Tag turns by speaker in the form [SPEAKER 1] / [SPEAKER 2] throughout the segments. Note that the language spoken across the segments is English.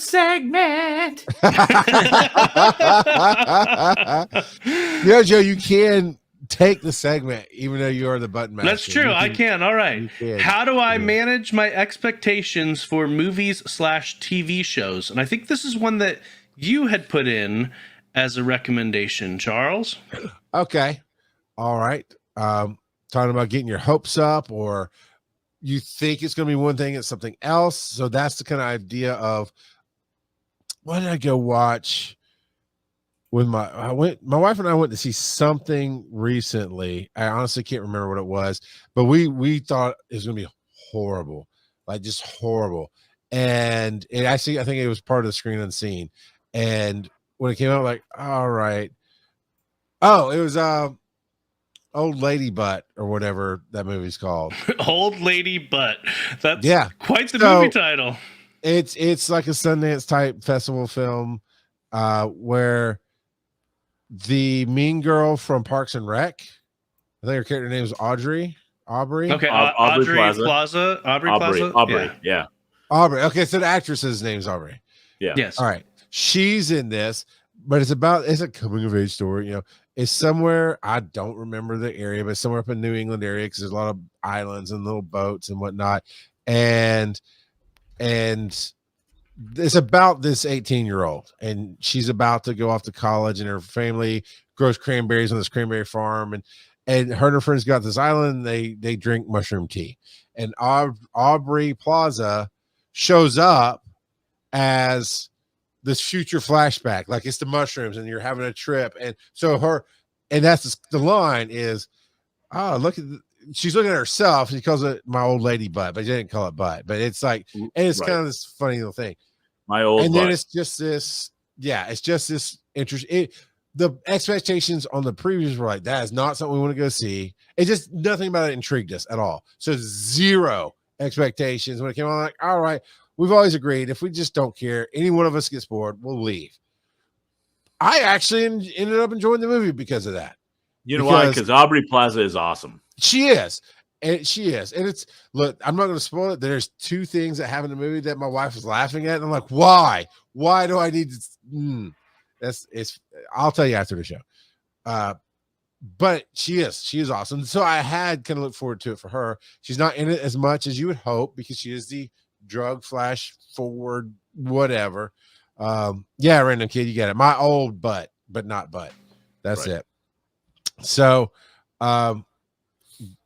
[SPEAKER 1] segment.
[SPEAKER 2] Yeah, Joe, you can take the segment even though you are the button master.
[SPEAKER 3] That's true. I can. All right. How do I manage my expectations for movies/TV shows? And I think this is one that you had put in as a recommendation, Charles.
[SPEAKER 2] Okay. All right. Talking about getting your hopes up, or you think it's going to be one thing, it's something else. So that's the kind of idea of what did I go watch with my wife and I went to see something recently. I honestly can't remember what it was, but we thought it was going to be horrible, like just horrible. And it actually, I think it was part of the Screen Unseen. And when it came out, like, all right. Oh, it was Old Lady Butt or whatever that movie's called.
[SPEAKER 3] Old Lady Butt. That's quite the
[SPEAKER 2] So,
[SPEAKER 3] movie title.
[SPEAKER 2] It's like a Sundance type festival film where the mean girl from Parks and Rec, I think her character name is Aubrey.
[SPEAKER 3] Okay,
[SPEAKER 1] Aubrey
[SPEAKER 3] Plaza. Aubrey.
[SPEAKER 1] Yeah.
[SPEAKER 2] Aubrey. Okay, so the actress's name's Aubrey.
[SPEAKER 1] Yeah.
[SPEAKER 3] Yes.
[SPEAKER 2] All right. She's in this, but it's a coming of age story. You know, it's somewhere, I don't remember the area, but somewhere up in New England area, because there's a lot of islands and little boats and whatnot. And it's about this 18-year-old, and she's about to go off to college, and her family grows cranberries on this cranberry farm, and her and her friends got this island, and they drink mushroom tea. And Aubrey Plaza shows up as this future flashback, like it's the mushrooms and you're having a trip. And so that's the line is, oh, she's looking at herself. She calls it my old lady butt, but she didn't call it butt. But it's like, and it's kind of this funny little thing.
[SPEAKER 1] My old
[SPEAKER 2] and
[SPEAKER 1] butt.
[SPEAKER 2] then it's just this interest. The expectations on the previews were like, that is not something we want to go see. It just, nothing about it intrigued us at all. So zero expectations when it came on. Like, all right, we've always agreed if we just don't care, any one of us gets bored, we'll leave. I actually ended up enjoying the movie because of that.
[SPEAKER 1] You know why? Because Aubrey Plaza is awesome.
[SPEAKER 2] She is. And it's, look, I'm not going to spoil it. There's two things that happen in the movie that my wife was laughing at. And I'm like, why? Why do I need to? I'll tell you after the show. But she is awesome. So I had kind of looked forward to it for her. She's not in it as much as you would hope because she is the drug flash forward, whatever. Random kid, you got it. My old butt, but not butt. That's right. It. So,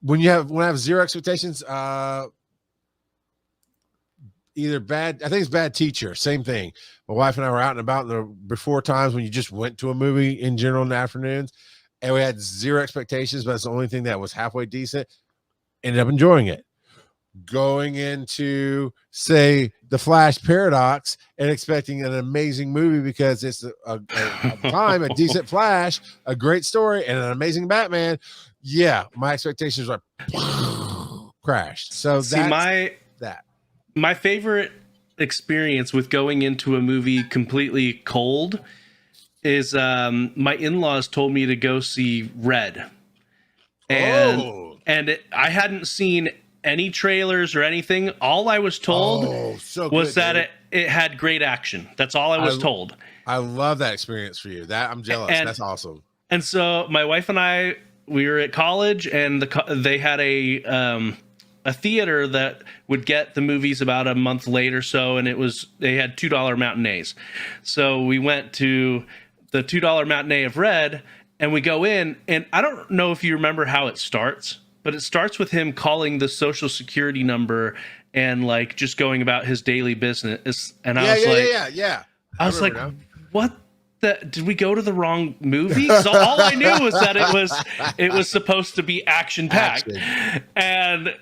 [SPEAKER 2] when I have zero expectations, either bad, I think it's bad teacher, same thing. My wife and I were out and about before times when you just went to a movie in general in the afternoons, and we had zero expectations, but it's the only thing that was halfway decent. Ended up enjoying it. Going into, say, the Flash Paradox and expecting an amazing movie because it's a decent Flash, a great story, and an amazing Batman. Yeah, my expectations are crashed. So
[SPEAKER 3] my favorite experience with going into a movie completely cold is my in-laws told me to go see Red, and I hadn't seen any trailers or anything. All I was told was that it had great action. That's all I was told.
[SPEAKER 2] I love that experience for you. That I'm jealous. That's awesome.
[SPEAKER 3] And so my wife and I, we were at college, and they had a theater that would get the movies about a month late or so, and they had $2 matinees. So we went to the $2 matinee of Red, and we go in, and I don't know if you remember how it starts, but it starts with him calling the Social Security number and like just going about his daily business. And I was like, what? Did we go to the wrong movie? So all I knew was that it was supposed to be action packed, and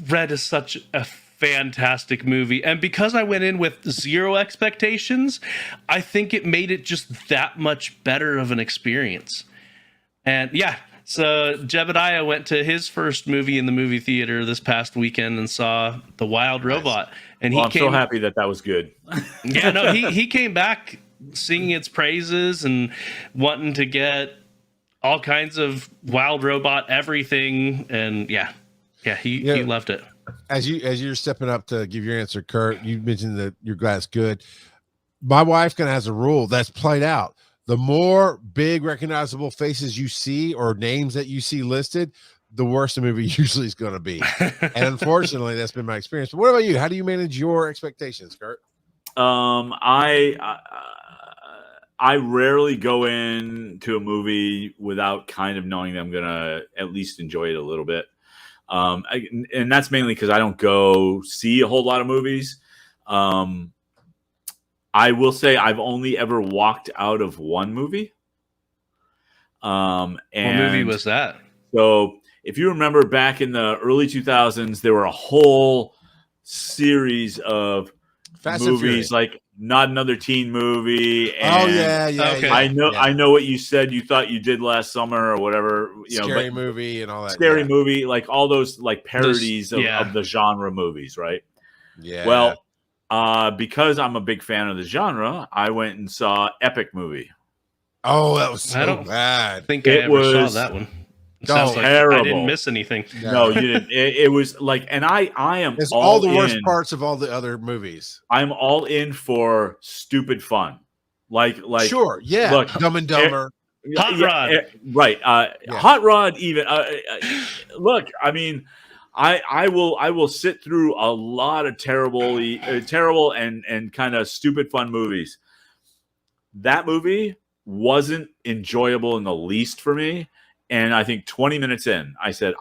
[SPEAKER 3] Red is such a fantastic movie. And because I went in with zero expectations, I think it made it just that much better of an experience. And so Jebediah went to his first movie in the movie theater this past weekend and saw The Wild Robot. And
[SPEAKER 1] I'm so happy that was good.
[SPEAKER 3] Yeah, no, he came back singing its praises and wanting to get all kinds of Wild Robot everything. And he loved it.
[SPEAKER 2] as you're stepping up to give your answer, Kurt, you mentioned that you're glad it's good. My wife kind of has a rule that's played out. The more big recognizable faces you see or names that you see listed, the worse the movie usually is going to be. And unfortunately, that's been my experience. But what about you? How do you manage your expectations, Kurt?
[SPEAKER 1] I rarely go into a movie without kind of knowing that I'm gonna at least enjoy it a little bit. And that's mainly because I don't go see a whole lot of movies. I will say I've only ever walked out of one movie. And
[SPEAKER 3] What movie was that?
[SPEAKER 1] So if you remember back in the early 2000s, there were a whole series of
[SPEAKER 2] Fast and
[SPEAKER 1] movies
[SPEAKER 2] Furious.
[SPEAKER 1] like Not Another Teen Movie.
[SPEAKER 2] Oh
[SPEAKER 1] And
[SPEAKER 2] yeah.
[SPEAKER 3] Okay.
[SPEAKER 1] I know what you said you thought you did last summer or whatever.
[SPEAKER 2] Scary movie and all that.
[SPEAKER 1] Scary movie, like all those like parodies
[SPEAKER 3] Those-
[SPEAKER 1] of the genre movies, right?
[SPEAKER 2] Yeah.
[SPEAKER 1] Well, because I'm a big fan of the genre, I went and saw Epic Movie.
[SPEAKER 2] Oh, that was so
[SPEAKER 3] I don't
[SPEAKER 2] bad.
[SPEAKER 3] I think I
[SPEAKER 1] It
[SPEAKER 3] ever saw
[SPEAKER 1] was
[SPEAKER 3] that one. It
[SPEAKER 2] Oh,
[SPEAKER 3] sounds like I
[SPEAKER 1] terrible.
[SPEAKER 3] didn't miss anything.
[SPEAKER 1] No, you didn't. It was like, and I am
[SPEAKER 2] It's all the
[SPEAKER 1] in.
[SPEAKER 2] worst parts of all the other movies.
[SPEAKER 1] I'm all in for stupid fun, like
[SPEAKER 2] Sure, yeah.
[SPEAKER 1] look,
[SPEAKER 2] Dumb and Dumber.
[SPEAKER 3] Hot Rod.
[SPEAKER 1] right?
[SPEAKER 2] Yeah.
[SPEAKER 1] Hot Rod. Even look, I mean, I will sit through a lot of terrible and kind of stupid fun movies. That movie wasn't enjoyable in the least for me. And I think 20 minutes in, I said,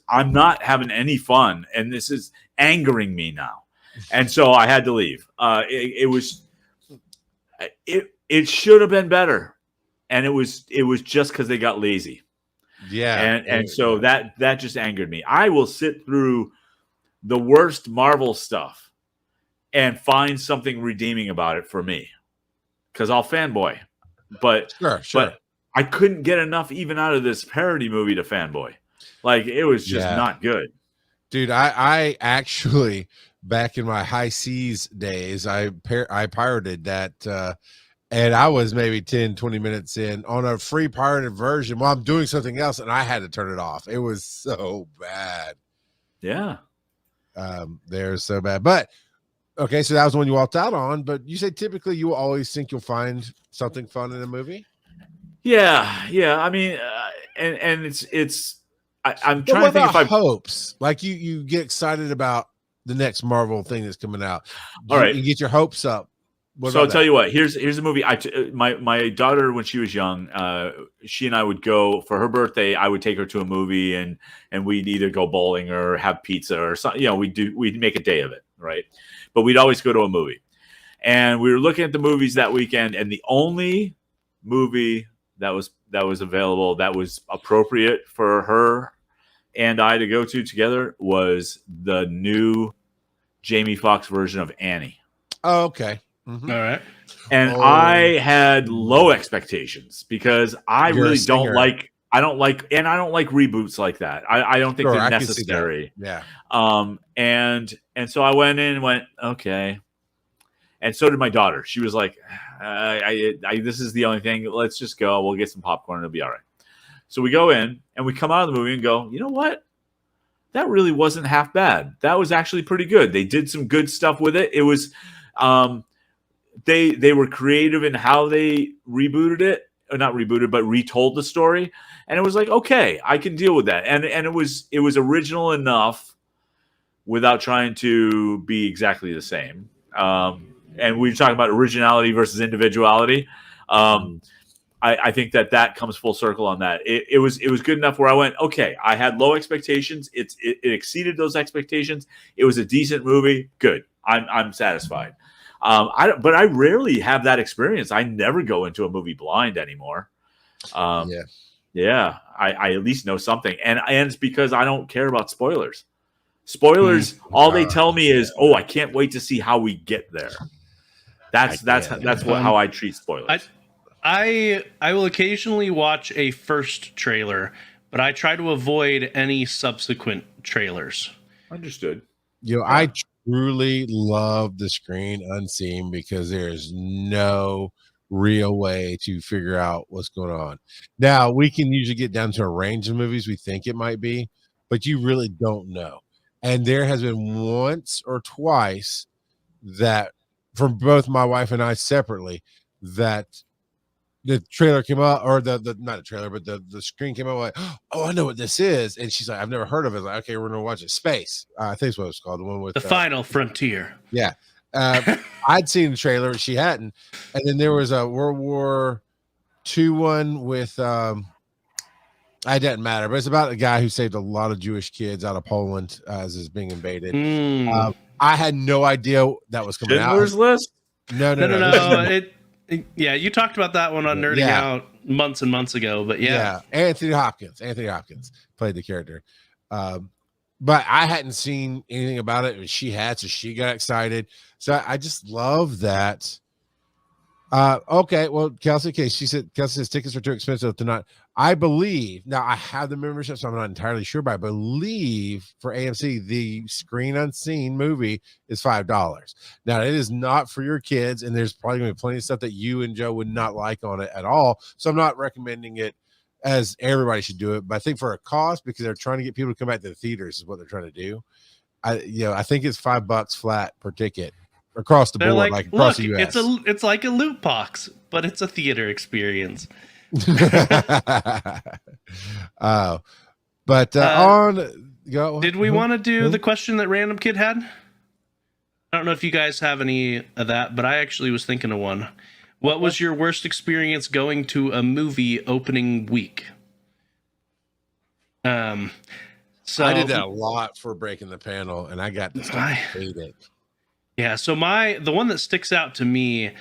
[SPEAKER 1] I'm not having any fun. And this is angering me now. And so I had to leave. It should have been better. And it was just because they got lazy.
[SPEAKER 2] Yeah.
[SPEAKER 1] And so that just angered me. I will sit through the worst Marvel stuff and find something redeeming about it for me. Because I'll fanboy. But
[SPEAKER 2] sure.
[SPEAKER 1] But I couldn't get enough even out of this parody movie to fanboy. Like, it was just not good.
[SPEAKER 2] Dude, I actually, back in my High Seas days, I pirated that, and I was maybe 10, 20 minutes in on a free pirated version while I'm doing something else, and I had to turn it off. It was so bad.
[SPEAKER 1] Yeah.
[SPEAKER 2] They're so bad. But, okay, so that was the one you walked out on, but you say typically you always think you'll find something fun in a movie?
[SPEAKER 1] Yeah. I mean, and I'm trying to think if
[SPEAKER 2] hopes. Like you get excited about the next Marvel thing that's coming out.
[SPEAKER 1] All right,
[SPEAKER 2] you get your hopes up.
[SPEAKER 1] So I'll tell you what. Here's a movie. My daughter, when she was young, she and I would go for her birthday. I would take her to a movie, and we'd either go bowling or have pizza or something. You know, we'd make a day of it, right? But we'd always go to a movie, and we were looking at the movies that weekend, and the only movie that was available that was appropriate for her and I to go to together was the new Jamie Foxx version of Annie.
[SPEAKER 2] Oh, okay. Mm-hmm.
[SPEAKER 3] All right.
[SPEAKER 1] And I had low expectations because I really don't like reboots like that. I don't think they're necessary.
[SPEAKER 2] Yeah.
[SPEAKER 1] And so I went in and went, okay. And so did my daughter. She was like, this is the only thing. Let's just go. We'll get some popcorn. It'll be all right. So we go in and we come out of the movie and go, you know what? That really wasn't half bad. That was actually pretty good. They did some good stuff with it. It was, they were creative in how they rebooted it, or not rebooted, but retold the story. And it was like, okay, I can deal with that. And it was original enough without trying to be exactly the same. And we were talking about originality versus individuality. I think that comes full circle on that. It was good enough where I went, okay, I had low expectations. It exceeded those expectations. It was a decent movie. Good. I'm satisfied. But I rarely have that experience. I never go into a movie blind anymore. Yeah. I at least know something. And it's because I don't care about spoilers. Spoilers, all they tell me is, oh, I can't wait to see how we get there. That's how I treat spoilers.
[SPEAKER 3] I will occasionally watch a first trailer, but I try to avoid any subsequent trailers.
[SPEAKER 1] Understood.
[SPEAKER 2] I truly love the screen unseen because there's no real way to figure out what's going on. Now, we can usually get down to a range of movies we think it might be, but you really don't know. And there has been once or twice that from both my wife and I separately that the trailer came out, or the not a trailer, but the screen came out like, oh, I know what this is. And she's like, I've never heard of it. Like, okay, we're gonna watch it. Space. I think it's what it's called. The one with
[SPEAKER 3] The Final Frontier.
[SPEAKER 2] Yeah. I'd seen the trailer, she hadn't. And then there was a World War II one with it doesn't matter, but it's about a guy who saved a lot of Jewish kids out of Poland as is being invaded. I had no idea that was coming
[SPEAKER 1] Schindler's
[SPEAKER 2] out.
[SPEAKER 1] List?
[SPEAKER 3] No. Yeah, you talked about that one on Nerding Out months and months ago, but yeah.
[SPEAKER 2] Anthony Hopkins played the character. But I hadn't seen anything about it. She had, so she got excited. So I just love that. Okay, well, Kelsey says tickets are too expensive to not. I believe now I have the membership, so I'm not entirely sure, but I believe for AMC the Screen Unseen movie is $5. Now it is not for your kids, and there's probably gonna be plenty of stuff that you and Joe would not like on it at all. So I'm not recommending it as everybody should do it, but I think for a cost, because they're trying to get people to come back to the theaters is what they're trying to do. I think it's $5 flat per ticket across the board, like across the US.
[SPEAKER 3] It's like a loot box, but it's a theater experience.
[SPEAKER 2] But
[SPEAKER 3] did we want to do the question that Random Kid had? I don't know if you guys have any of that, but I actually was thinking of one. What was your worst experience going to a movie opening week? So
[SPEAKER 2] I did that a lot for Breaking the Panel, and I got to hate it.
[SPEAKER 3] Yeah, so the one that sticks out to me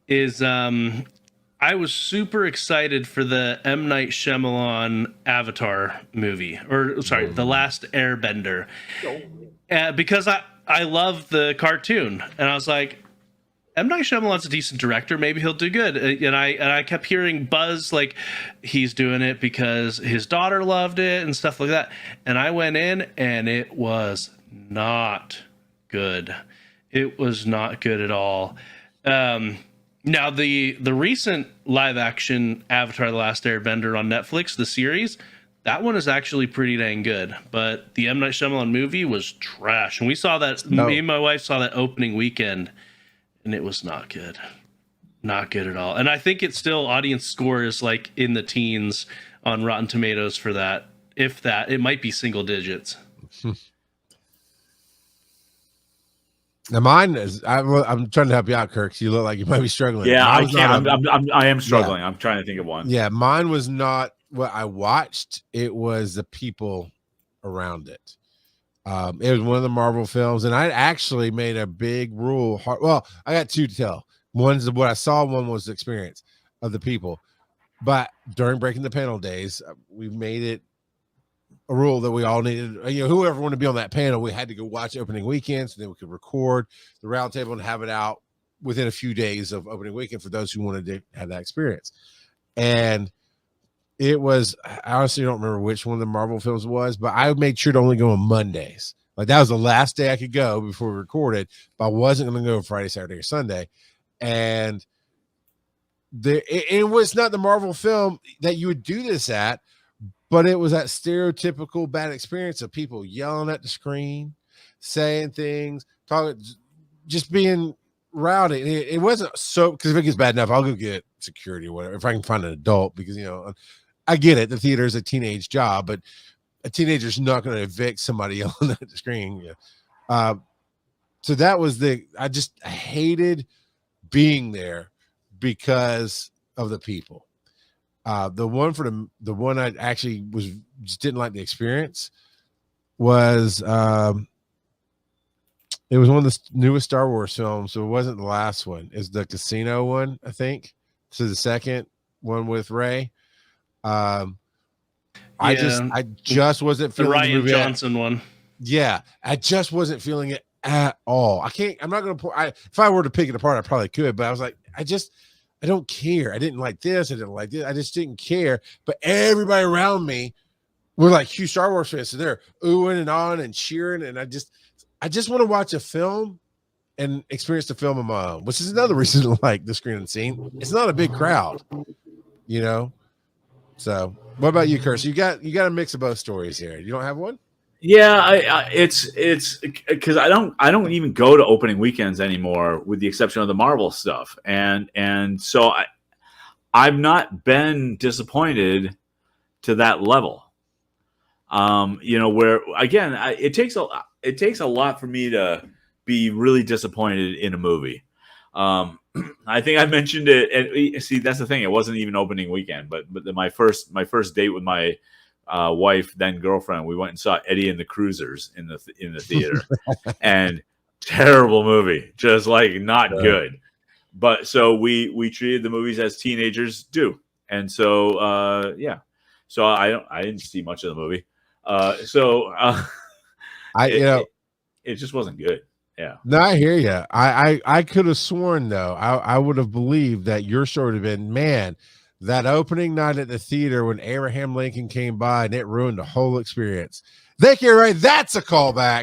[SPEAKER 3] is I was super excited for the M. Night Shyamalan Avatar movie, The Last Airbender, because I love the cartoon, and I was like, M. Night Shyamalan's a decent director, maybe he'll do good. And I kept hearing buzz like he's doing it because his daughter loved it and stuff like that. And I went in, and it was not good. It was not good at all. Now, the recent live action Avatar: The Last Airbender on Netflix, the series, that one is actually pretty dang good. But the M. Night Shyamalan movie was trash. And we saw that, me and my wife saw that opening weekend, and it was not good. Not good at all. And I think it's still audience score is like in the teens on Rotten Tomatoes for that. If that, it might be single digits.
[SPEAKER 2] Now mine is. I'm trying to help you out, Kirk. You look like you might be struggling.
[SPEAKER 1] Yeah, I can't. I am struggling. Yeah. I'm trying to think of one.
[SPEAKER 2] Yeah, mine was not what I watched. It was the people around it. It was one of the Marvel films, and I actually made a big rule. Well, I got two to tell. One's what I saw. One was the experience of the people. But during Breaking the Panel days, we made it a rule that we all needed, whoever wanted to be on that panel, we had to go watch opening weekend so then we could record the roundtable and have it out within a few days of opening weekend for those who wanted to have that experience. And it was, I honestly don't remember which one of the Marvel films it was, but I made sure to only go on Mondays. Like that was the last day I could go before we recorded, but I wasn't going to go Friday, Saturday, or Sunday. And it was not the Marvel film that you would do this at, but it was that stereotypical bad experience of people yelling at the screen, saying things, talking, just being rowdy. It wasn't so, because if it gets bad enough, I'll go get security or whatever if I can find an adult, because I get it. The theater is a teenage job, but a teenager's not going to evict somebody yelling at the screen. So that was I hated being there because of the people. The one I actually just didn't like the experience was it was one of the newest Star Wars films, so it wasn't the last one. It's the casino one, I think. So the second one with Rey. I just wasn't feeling
[SPEAKER 3] the Rian Johnson one.
[SPEAKER 2] Yeah, I just wasn't feeling it at all. I'm not going to if I were to pick it apart, I probably could, but I was like, I don't care. I didn't like this. I didn't like this. I just didn't care. But everybody around me were like huge Star Wars fans. So they're oohing and on and cheering. And I just want to watch a film and experience the film on my own, which is another reason to like the Screen Unseen. It's not a big crowd, So what about you, Curse? You got a mix of both stories here. You don't have one?
[SPEAKER 1] Yeah, it's because I don't even go to opening weekends anymore, with the exception of the Marvel stuff, and so I've not been disappointed to that level. Where again, it takes a lot for me to be really disappointed in a movie. I think I mentioned it, and see, that's the thing. It wasn't even opening weekend, but my first date with my wife, then girlfriend, we went and saw Eddie and the Cruisers in the theater, and terrible movie, just like not good. But so we treated the movies as teenagers do, and so yeah, so I didn't see much of the movie, it just wasn't good. Yeah.
[SPEAKER 2] No, I hear you. I could have sworn though. I would have believed that your story would have been, man, that opening night at the theater when Abraham Lincoln came by and it ruined the whole experience. Thank you, right? That's a callback.